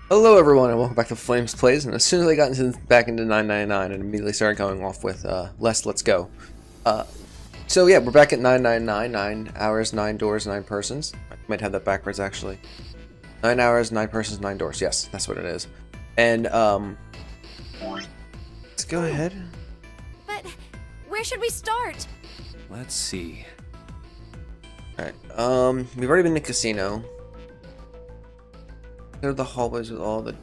Hello everyone and welcome back to Flames Plays, and as soon as I got back into 999 and immediately started going off with Let's Go. So yeah, we're back at 999, 9 hours, 9 doors, 9 persons. I might have that backwards actually. 9 hours, 9 persons, 9 doors. Yes, that's what it is. And let's go ahead. But where should we start? Let's see. Alright, we've already been to the casino. There are the hallways with all the...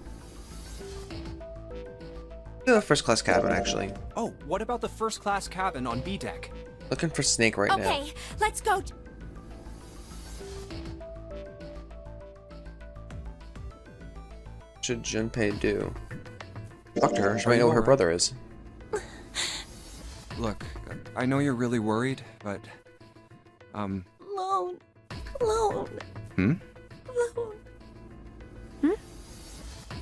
The first class cabin, actually. Oh, what about the first class cabin on B deck? Looking for Snake right now. Okay, let's go. What should Junpei do? Talk to her. She might know where her brother is. Look, I know you're really worried, but... Alone. Hmm? Alone.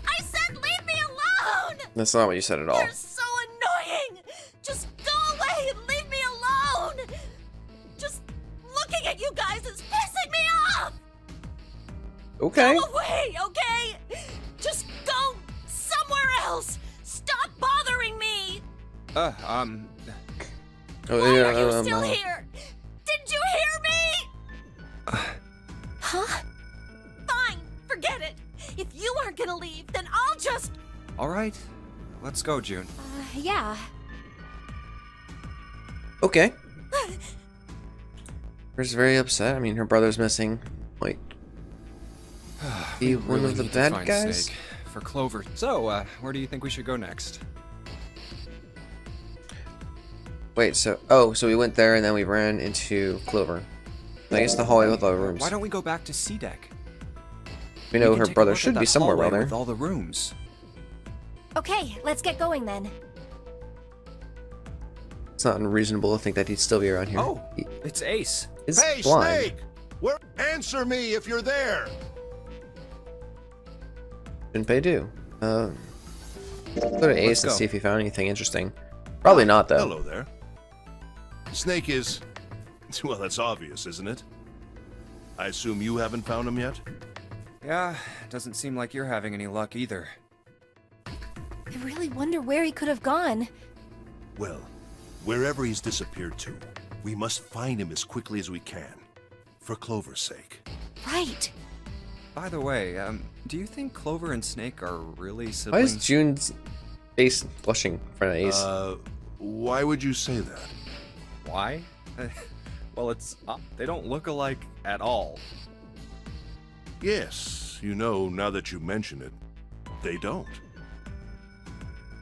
I said leave me alone! That's not what you said at all. You're so annoying! Just go away and leave me alone! Just looking at you guys is pissing me off! Okay. Go away, okay? Just go somewhere else! Stop bothering me! Oh, Why are you still here? Did you hear me? Huh? Fine, forget it. If you aren't gonna leave, then I'll just... Alright, let's go, June. Yeah. Okay. She's very upset. I mean, her brother's missing. Might be one Really of the need to bad find guys. Snake for Clover. So, where do you think we should go next? Wait, so so we went there and then we ran into Clover. I guess the hallway with all the rooms. Why don't we go back to C deck? We know can her take a brother look at should be that somewhere hallway around there. with all the rooms. Okay, let's get going then. It's not unreasonable to think that he'd still be around here. Oh, it's Ace. He's Hey, blind. Snake! Answer me if you're there! Junpei do. Go to Ace and go. see if he found anything interesting. Probably not though. Hello there. Snake is... Well, that's obvious, isn't it? I assume you haven't found him yet? Yeah, doesn't seem like you're having any luck either. I really wonder where he could have gone. Well, wherever he's disappeared to, we must find him as quickly as we can. For Clover's sake. Right. By the way, do you think Clover and Snake are really Why siblings? is June's face blushing in front of Ace? Why would you say that? Why? Well, it's they don't look alike at all. Yes, you know, now that you mention it, they don't.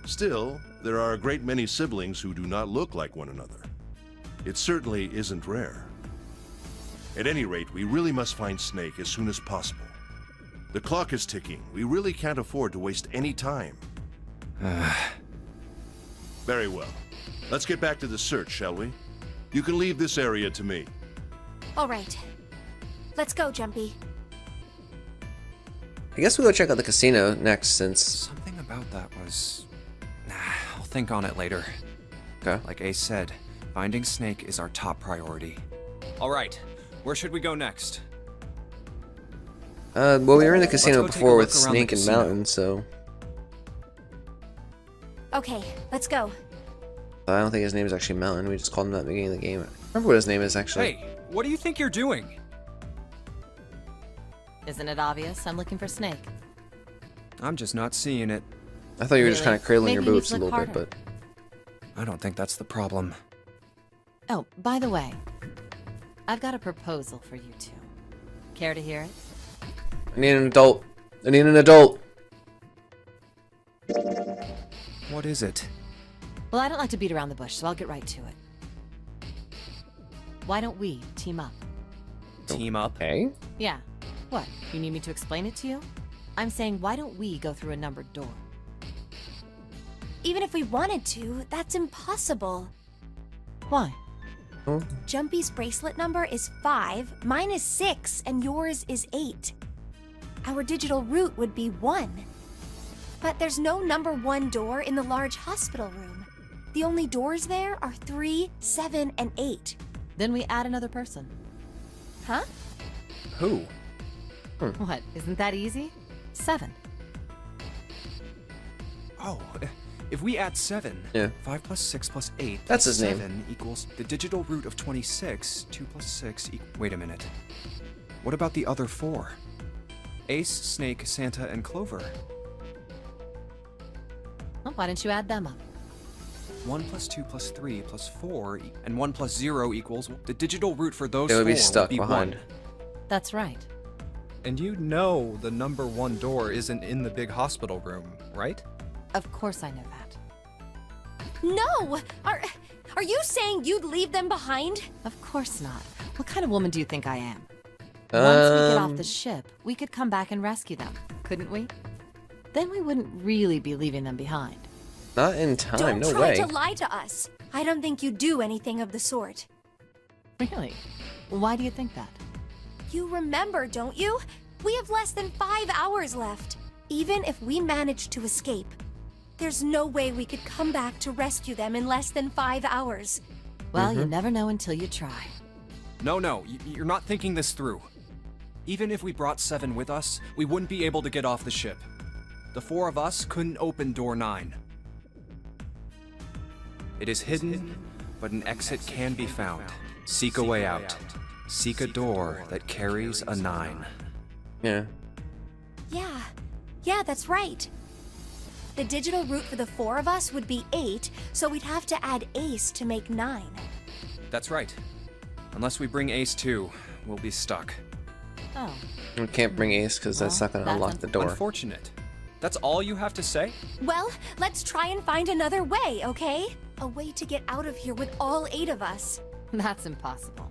Still, there are a great many siblings who do not look like one another. It certainly isn't rare. At any rate, we really must find Snake as soon as possible. The clock is ticking. We really can't afford to waste any time. Very well. Let's get back to the search, shall we? You can leave this area to me. All right. Let's go, Jumpy. I guess we'll go check out the casino next since... Something about that was... Nah, I'll think on it later. Okay. Like Ace said, finding Snake is our top priority. Alright, where should we go next? Well, we were in the casino go take a before with look around the Snake and casino. Mountain, so... Okay, let's go. I don't think his name is actually Mountain. We just called him that at the beginning of the game. I remember what his name is, actually. Hey, what do you think you're doing? Isn't it obvious? I'm looking for Snake. I'm just not seeing it. I thought you were just Really? kind of cradling your Maybe you boobs a need to little look bit, but... I don't think that's the problem. Oh, by the way, I've got a proposal for you two. Care to hear it? I need an adult. I need an adult. What is it? Well, I don't like to beat around the bush, so I'll get right to it. Why don't we team up? Team up? Okay. Yeah. What? You need me to explain it to you? I'm saying, why don't we go through a numbered door? Even if we wanted to, that's impossible. Why? Oh, Jumpy's bracelet number is 5, mine is 6, and yours is 8. Our digital route would be 1. But there's no number 1 door in the large hospital room. The only doors there are 3, 7, and 8. Then we add another person. Huh? Who? What? Isn't that easy? 7. Oh, if we add 7, Yeah. 5 plus 6 plus 8 That's plus his name. 7 equals the digital root of 26. 2 plus 6 wait a minute. What about the other 4? Ace, Snake, Santa, and Clover. Well, why didn't you add them up? 1 plus 2 plus 3 plus 4, and 1 plus 0 equals the digital root for those They would 4 be stuck would be behind. 1. That's right. And you know the number 1 door isn't in the big hospital room, right? Of course I know that. No! Are you saying you'd leave them behind? Of course not. What kind of woman do you think I am? Once we get off the ship, we could come back and rescue them, couldn't we? Then we wouldn't really be leaving them behind. Not in time, Don't no try way. to lie to us. I don't think you do anything of the sort. Really? Why do you think that? You remember, don't you? We have less than 5 hours left. Even if we manage to escape, there's no way we could come back to rescue them in less than 5 hours. Well, you never know until you try. No, you're not thinking this through. Even if we brought 7 with us, we wouldn't be able to get off the ship. The 4 of us couldn't open door 9. It is hidden, but an exit can be found. Seek a way out. Seek a door that carries a 9. Yeah. Yeah, that's right. The digital root for the 4 of us would be 8, so we'd have to add Ace to make 9. That's right. Unless we bring Ace too, we'll be stuck. Oh, We can't bring Ace because that's Well, not going to that's unlock the door. Unfortunate. That's all you have to say? Well, let's try and find another way, okay? A way to get out of here with all 8 of us. that's impossible.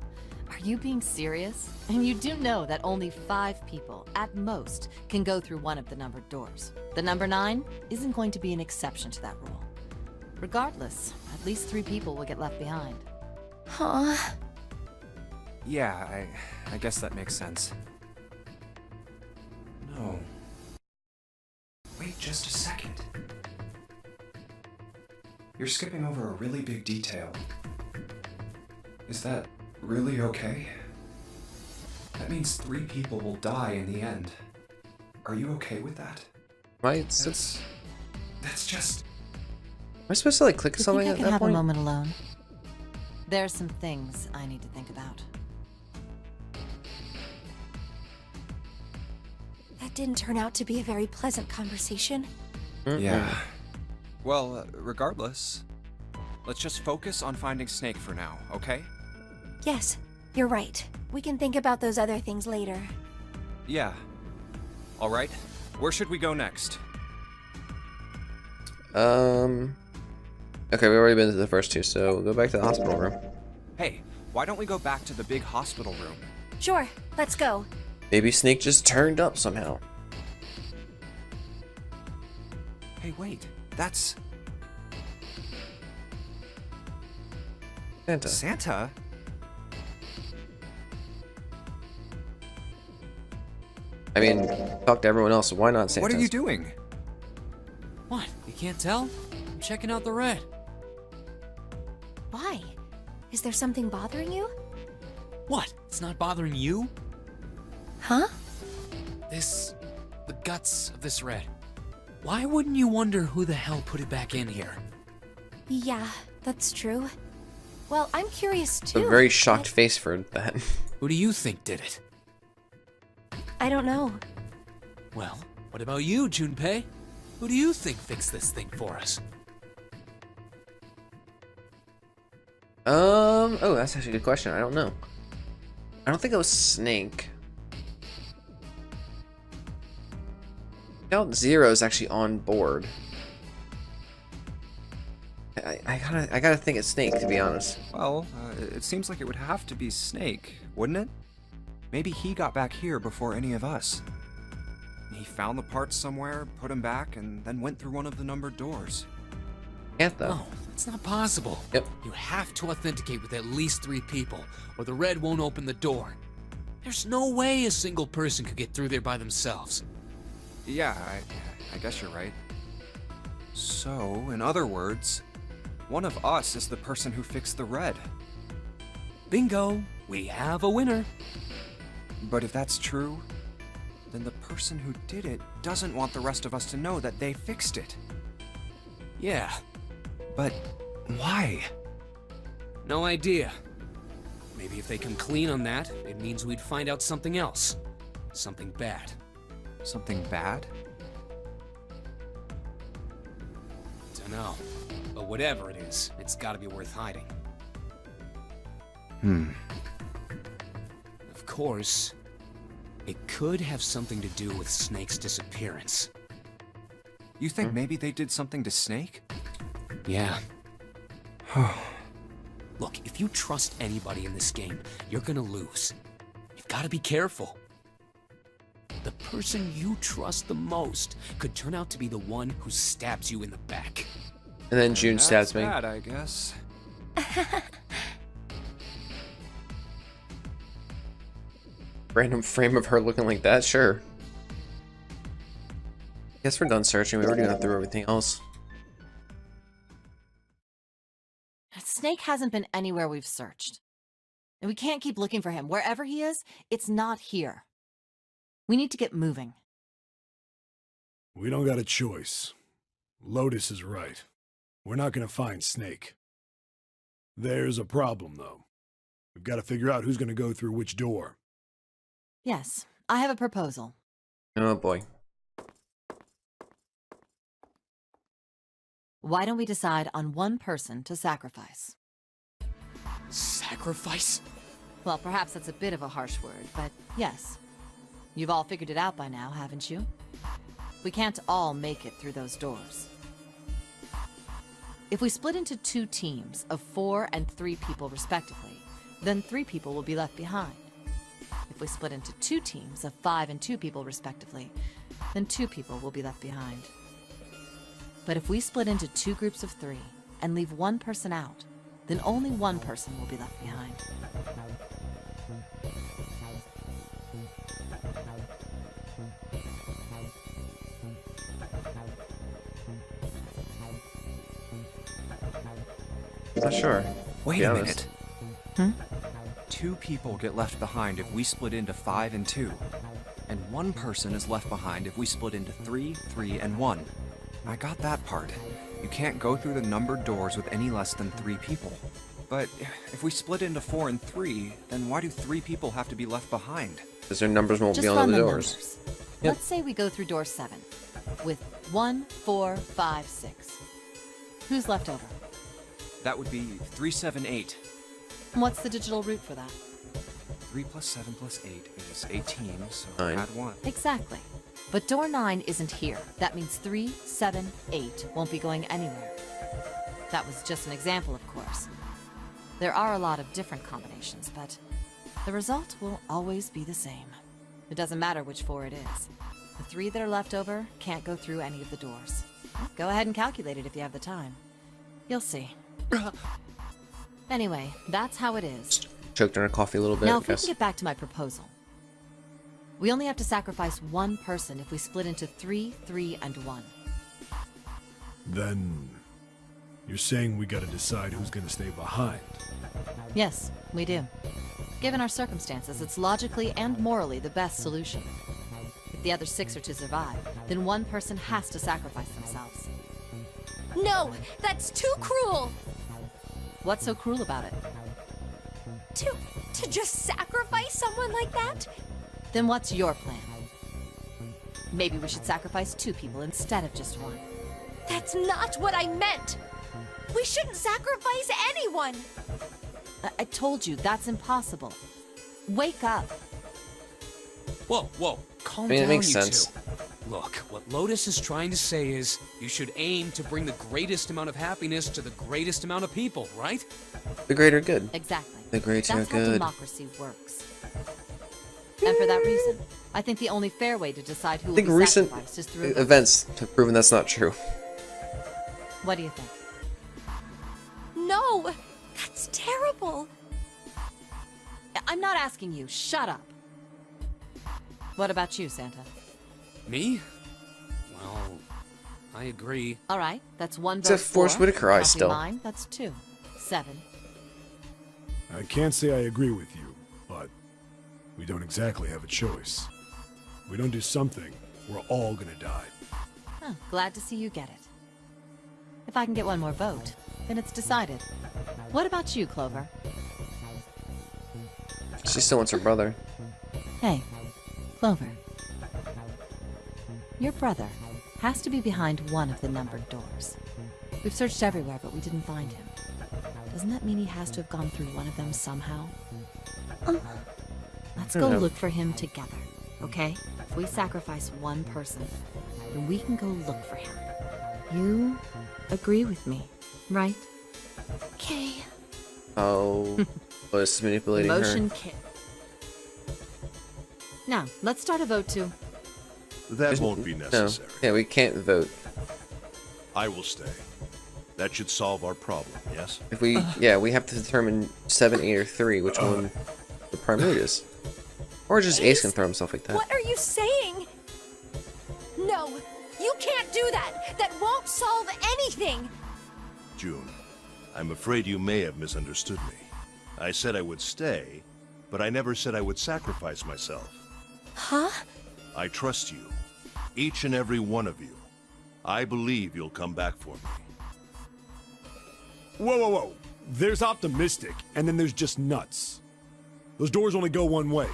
Are you being serious? And you do know that only 5 people, at most, can go through one of the numbered doors. The number 9 isn't going to be an exception to that rule. Regardless, at least 3 people will get left behind. Huh? Yeah, I guess that makes sense. No. Wait just a second. You're skipping over a really big detail. Is that really okay? That means 3 people will die in the end. Are you okay with that? Right? That's just... Am I supposed to like click You something think I at can that have point? a moment alone? There's some things I need to think about. That didn't turn out to be a very pleasant conversation. Yeah. Well, regardless, let's just focus on finding Snake for now, okay? Yes, you're right. We can think about those other things later. Yeah. All right. Where should we go next? Okay, we've already been to the first 2, so we'll go back to the hospital room. Hey, why don't we go back to the big hospital room? Sure, let's go. Maybe Snake just turned up somehow. Hey, wait. That's Santa. Santa? I mean, talk to everyone else, so why not Santa? What are you doing? What? You can't tell? I'm checking out the red. Why? Is there something bothering you? What? It's not bothering you? Huh? The guts of this red. Why wouldn't you wonder who the hell put it back in here? Yeah, that's true. Well, I'm curious A too. very shocked face for that. Who do you think did it? I don't know. Well, what about you, Junpei? Who do you think fixed this thing for us? Oh, that's actually a good question. I don't know. I don't think it was Snake. I doubt Zero is actually on board. I gotta think it's Snake, to be honest. Well, it seems like it would have to be Snake, wouldn't it? Maybe he got back here before any of us. He found the parts somewhere, put them back, and then went through one of the numbered doors. Can't though. No, it's not possible. Yep. You have to authenticate with at least 3 people, or the red won't open the door. There's no way a single person could get through there by themselves. Yeah, I guess you're right. So, in other words, one of us is the person who fixed the red. Bingo! We have a winner. But if that's true, then the person who did it doesn't want the rest of us to know that they fixed it. Yeah, But why? no idea. Maybe if they come clean on that, it means we'd find out something else. Something bad. Something bad? Dunno. But whatever it is, it's gotta be worth hiding. Of course, it could have something to do with Snake's disappearance. You think maybe they did something to Snake? Yeah. Look, if you trust anybody in this game, you're gonna lose. You've gotta be careful. The person you trust the most could turn out to be the one who stabs you in the back. And then June stabs me. Bad, I guess. Random frame of her looking like that, sure. Guess we're done searching. We already got through everything else. Snake hasn't been anywhere we've searched. And we can't keep looking for him. Wherever he is, it's not here. We need to get moving. We don't got a choice. Lotus is right. We're not gonna find Snake. There's a problem, though. We've got to figure out who's gonna go through which door. Yes, I have a proposal. Oh boy. Why don't we decide on one person to sacrifice? Sacrifice? Well, perhaps that's a bit of a harsh word, but yes. You've all figured it out by now, haven't you? We can't all make it through those doors. If we split into 2 teams of 4 and 3 people respectively, then 3 people will be left behind. If we split into 2 teams of 5 and 2 people respectively, then 2 people will be left behind. But if we split into 2 groups of 3 and leave one person out, then only one person will be left behind. Not sure. Wait Be a honest. minute. 2 people get left behind if we split into 5 and 2. And 1 person is left behind if we split into 3, 3, and 1. I got that part. You can't go through the numbered doors with any less than 3 people. But if we split into 4 and 3, then why do 3 people have to be left behind? Because their numbers won't Just be run on the the doors. numbers. Yep. Let's say we go through door 7 with 1, 4, 5, 6. Who's left over? That would be 3, 7, 8. And what's the digital root for that? 3 plus 7 plus 8 is 18, so 9. add 1. Exactly. But door 9 isn't here. That means 3, 7, 8 won't be going anywhere. That was just an example, of course. There are a lot of different combinations, but the result will always be the same. It doesn't matter which 4 it is. The 3 that are left over can't go through any of the doors. Go ahead and calculate it if you have the time. You'll see. Anyway, that's how it is. Choked on her coffee a little bit. Now, I if we guess. can get back to my proposal. We only have to sacrifice one person if we split into 3, 3, and 1. Then... you're saying we gotta decide who's gonna stay behind. Yes, we do. Given our circumstances, it's logically and morally the best solution. If the other 6 are to survive, then one person has to sacrifice themselves. No, that's too cruel. What's so cruel about it? To just sacrifice someone like that? Then what's your plan? Maybe we should sacrifice 2 people instead of just 1. That's not what I meant. We shouldn't sacrifice anyone. I told you, that's impossible. Wake up. Whoa, whoa, calm I mean, it down, makes you sense. 2. Look, what Lotus is trying to say is, you should aim to bring the greatest amount of happiness to the greatest amount of people, right? The greater good. Exactly. The greater That's how good. democracy works. And for that reason, I think the only fair way to decide who I will think be recent sacrificed is through a vote. events have proven that's not true. What do you think? No, that's terrible. I'm not asking you. Shut up. What about you, Santa? Me? Well, I agree. All right, that's 1 It's vote a Forrest for. Whitaker eye Counting still. Mine, that's 2. 7. I can't say I agree with you, but we don't exactly have a choice. We don't do something, we're all gonna die. Huh, glad to see you get it. If I can get one more vote, then it's decided. What about you, Clover? She still wants her brother. Hey, Clover. Your brother has to be behind one of the numbered doors. We've searched everywhere, but we didn't find him. Doesn't that mean he has to have gone through one of them somehow? Let's go look for him together, okay? If we sacrifice one person, then we can go look for him. You agree with me, right? Okay. Oh, was manipulating Motion her. kick. Now, let's start a vote too. That won't be No. necessary. Yeah, we can't vote. I will stay. That should solve our problem, yes? If we, yeah, we have to determine 7, 8, or 3, which one the prime mood is. Or just Ace can throw himself like that. What are you saying? No, you can't do that. That won't solve anything. June, I'm afraid you may have misunderstood me. I said I would stay, but I never said I would sacrifice myself. Huh? I trust you. Each and every one of you. I believe you'll come back for me. Whoa, whoa, whoa. There's optimistic, and then there's just nuts. Those doors only go one way.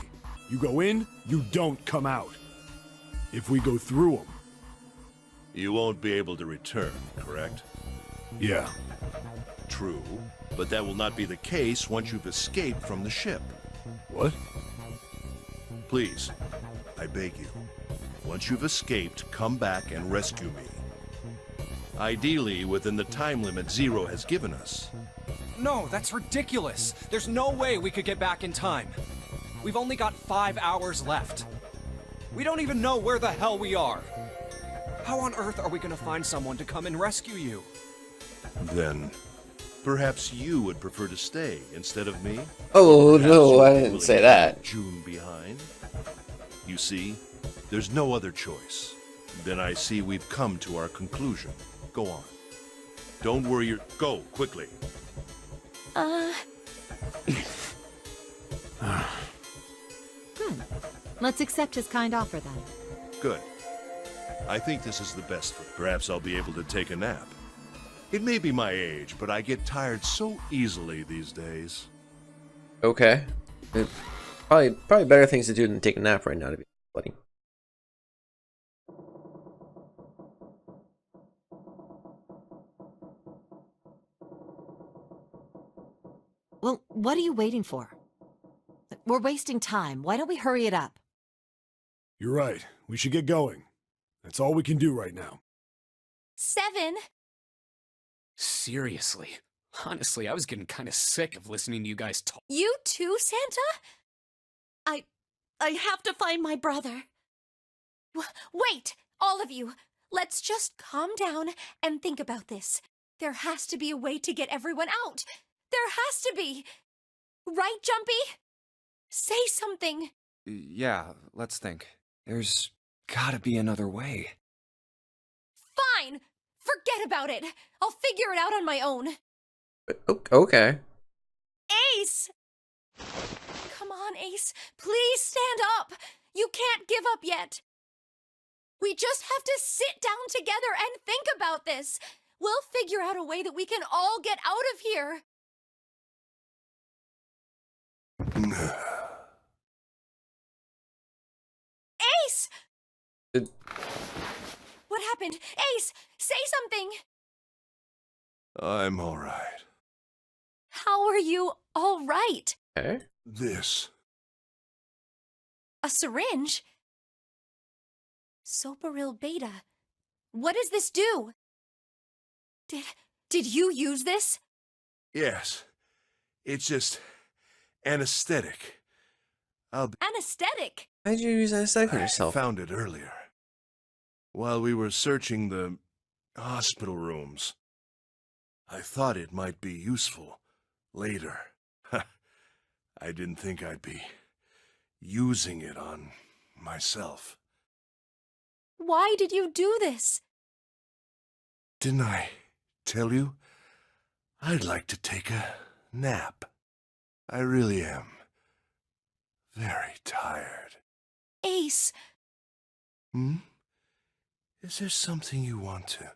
You go in, you don't come out. If we go through them... You won't be able to return, correct? Yeah. True, but that will not be the case once you've escaped from the ship. What? Please, I beg you. Once you've escaped, come back and rescue me. Ideally, within the time limit Zero has given us. No, that's ridiculous. There's no way we could get back in time. We've only got 5 hours left. We don't even know where the hell we are. How on earth are we gonna find someone to come and rescue you? Then, perhaps you would prefer to stay instead of me? Oh, Perhaps no, you'd I be didn't willing say to that. leave June behind? You see, there's no other choice. Then I see we've come to our conclusion. Go on. Don't worry your... Go, quickly. Let's accept his kind offer then. Good. I think this is the best for... Perhaps I'll be able to take a nap. It may be my age, but I get tired so easily these days. Okay. Probably better things to do than take a nap right now, to be bloody. Well, what are you waiting for? We're wasting time. Why don't we hurry it up? You're right. We should get going. That's all we can do right now. 7. Seriously. Honestly, I was getting kind of sick of listening to you guys talk. You too, Santa? I have to find my brother. Wait, all of you. Let's just calm down and think about this. There has to be a way to get everyone out. There has to be. Right, Jumpy? Say something. Yeah, let's think. There's gotta be another way. Fine. Forget about it. I'll figure it out on my own. Okay. Ace! Come on, Ace. Please stand up. You can't give up yet. We just have to sit down together and think about this. We'll figure out a way that we can all get out of here. Ace! What happened? Ace, say something. I'm all right. How are you all right? Okay. This. A syringe? Soparil beta. What does this do? Did you use this? Yes. It's just anesthetic. Anesthetic? Why did you use anesthetic on I yourself? found it earlier. While we were searching the hospital rooms. I thought it might be useful later. I didn't think I'd be using it on myself. Why did you do this? Didn't I tell you? I'd like to take a nap. I really am very tired. Ace, Hmm? Is there something you want to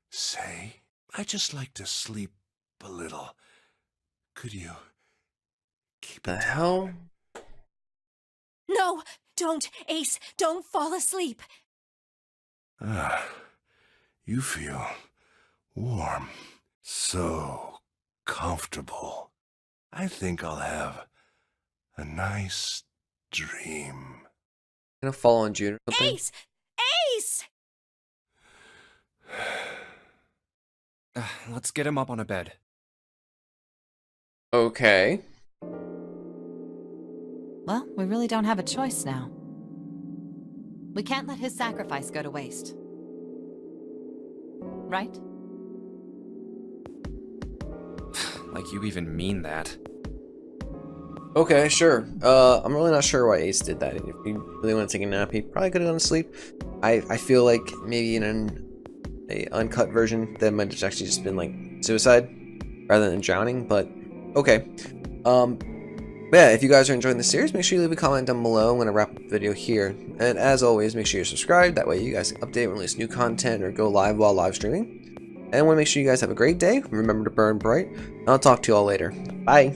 say? I just like to sleep a little. Could you keep The it hell? down? No, don't, Ace. Don't fall asleep. Ah, you feel warm, so comfortable. I think I'll have a nice dream. Gonna fall on June or something? Ace! Ace! Let's get him up on a bed. Okay. Well, we really don't have a choice now. We can't let his sacrifice go to waste. Right? Like you even mean that. Okay, sure. I'm really not sure why Ace did that. If he really wanted to take a nap, he probably could have gone to sleep. I feel like maybe in a uncut version, that might have actually just been like suicide rather than drowning, but okay. Yeah, if you guys are enjoying the series, make sure you leave a comment down below. I'm going to wrap up the video here. And as always, make sure you're subscribed. That way you guys can update, release new content, or go live while live streaming. And I want to make sure you guys have a great day. Remember to burn bright. And I'll talk to you all later. Bye.